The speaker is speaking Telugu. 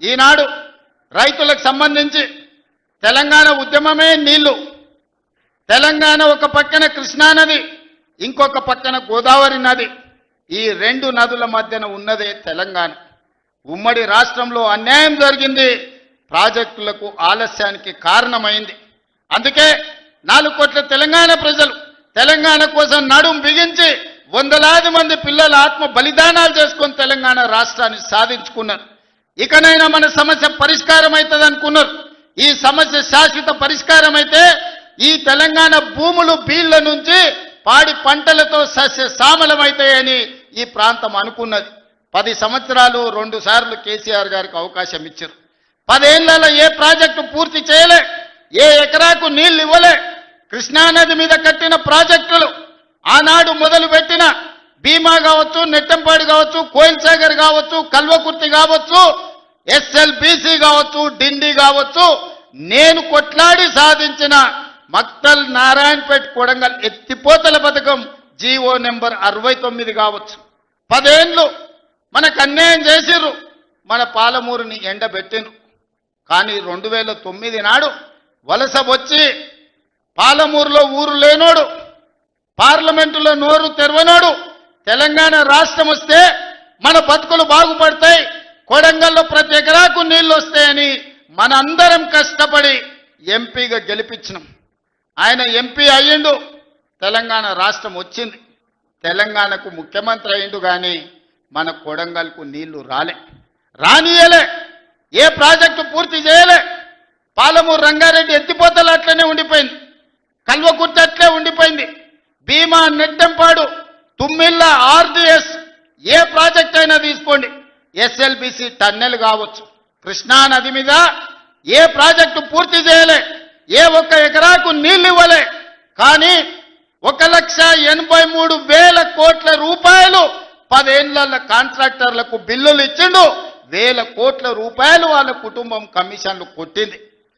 ఈనాడు రైతులకు సంబంధించి తెలంగాణ ఉద్యమమే నీళ్లు. తెలంగాణ ఒక పక్కన కృష్ణానది, ఇంకొక పక్కన గోదావరి నది. ఈ రెండు నదుల మధ్యన ఉన్నదే తెలంగాణ. ఉమ్మడి రాష్ట్రంలో అన్యాయం జరిగింది, ప్రాజెక్టులకు ఆలస్యానికి కారణమైంది. అందుకే 4 కోట్ల తెలంగాణ ప్రజలు తెలంగాణ కోసం నడుం బిగించి వందలాది మంది పిల్లల ఆత్మ బలిదానాలు చేసుకొని తెలంగాణ రాష్ట్రాన్ని సాధించుకున్నారు. ఇకనైనా మన సమస్య పరిష్కారం అవుతుంది అనుకున్నారు. ఈ సమస్య శాశ్వత పరిష్కారం అయితే ఈ తెలంగాణ భూములు బీళ్ల నుంచి పాడి పంటలతో సస్య సామలమవుతాయని ఈ ప్రాంతం అనుకున్నది. 10 సంవత్సరాలు 2 సార్లు కేసీఆర్ గారికి అవకాశం ఇచ్చారు. 10 ఏళ్లలో ఏ ప్రాజెక్టు పూర్తి చేయలే, ఏ ఎకరాకు నీళ్లు ఇవ్వలే. కృష్ణానది మీద కట్టిన ప్రాజెక్టులు ఆనాడు మొదలుపెట్టిన భీమా కావచ్చు, నెట్టంపాడు కావచ్చు, కోయిల్ సాగర్ కావచ్చు, కల్వకుర్తి కావచ్చు, ఎస్ఎల్బీసీ కావచ్చు, డిండి కావచ్చు, నేను కొట్లాడి సాధించిన మక్తల్ నారాయణపేట్ కొడంగల్ ఎత్తిపోతల పథకం జీవో నెంబర్ 69 కావచ్చు. 10 ఏళ్ళు మనకు అన్యాయం చేసిర్రు, మన పాలమూరుని ఎండబెట్టిండ్రు. కానీ 2009 నాడు వలస వచ్చి పాలమూరులో ఊరు లేనోడు, పార్లమెంటులో నోరు తెరవనోడు తెలంగాణ రాష్ట్రం వస్తే మన బతుకులు బాగుపడతాయి, కొడంగల్లో ప్రతి ఎకరాకు నీళ్లు వస్తాయని మనందరం కష్టపడి ఎంపీగా గెలిపించినాం. ఆయన ఎంపీ అయ్యిండు, తెలంగాణ రాష్ట్రం వచ్చింది, తెలంగాణకు ముఖ్యమంత్రి అయ్యిండు. కానీ మన కొడంగల్కు నీళ్లు రానియలే, ఏ ప్రాజెక్టు పూర్తి చేయలే. పాలమూరు రంగారెడ్డి ఎత్తిపోతలు అట్లనే ఉండిపోయింది, కల్వకుర్తి అట్లే ఉండిపోయింది. భీమా, నెట్టంపాడు, తుమ్మిళ్ళ, ఆర్డీఎస్ ఏ ప్రాజెక్ట్ అయినా తీసుకోండి, ఎస్ఎల్బీసీ టన్నెల్ కావచ్చు, కృష్ణా నది మీద ఏ ప్రాజెక్టు పూర్తి చేయలే, ఏ ఒక్క ఎకరాకు నీళ్లు ఇవ్వలే. కానీ 1,83,000 కోట్ల రూపాయలు 10 ఏళ్ల కాంట్రాక్టర్లకు బిల్లులు ఇచ్చిండు. 1,000 కోట్ల రూపాయలు వాళ్ళ కుటుంబం కమిషన్లు కొట్టింది.